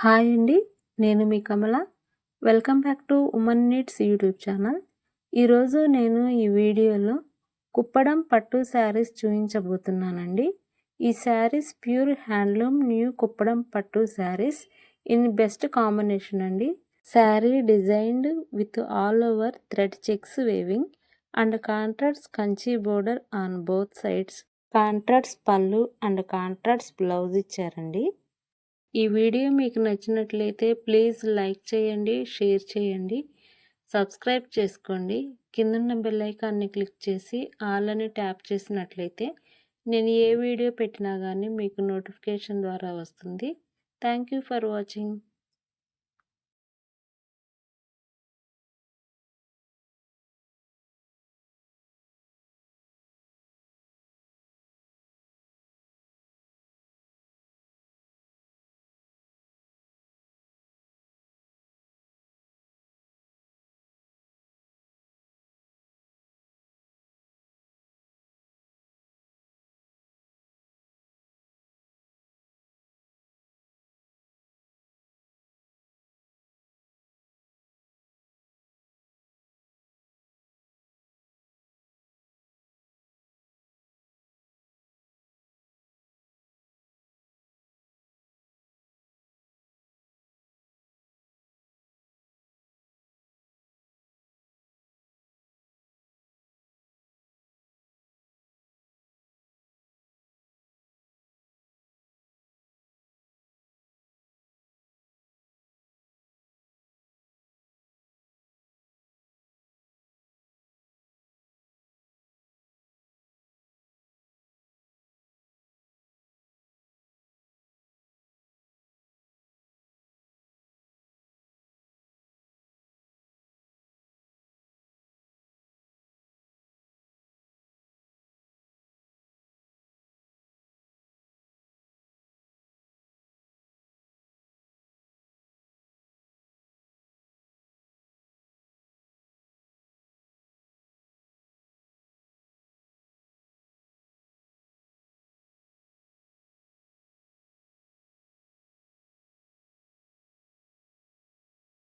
Hi అండి, నేను మీ Kamala. Welcome back to women needs YouTube channel. ఈరోజు నేను ఈ వీడియోలో కుప్పడం పట్టు శారీస్ చూపించబోతున్నానండి. ఈ saris pure handloom new Kuppadam పట్టు శారీస్ ఇన్ బెస్ట్ కాంబినేషన్ అండి. Sari designed with all over thread checks weaving and contrast Kanchi border on both sides. Contrast పళ్ళు అండ్ కాంట్రాస్ట్ బ్లౌజ్ ఇచ్చారండి. ఈ వీడియో మీకు నచ్చినట్లయితే ప్లీజ్ లైక్ చేయండి, షేర్ చేయండి, సబ్స్క్రైబ్ చేసుకోండి. కిందున్న బెల్ ఐకాన్ని క్లిక్ చేసి ఆల్ అని ట్యాప్ చేసినట్లయితే నేను ఏ వీడియో పెట్టినా కానీ మీకు నోటిఫికేషన్ ద్వారా వస్తుంది. Thank you for watching.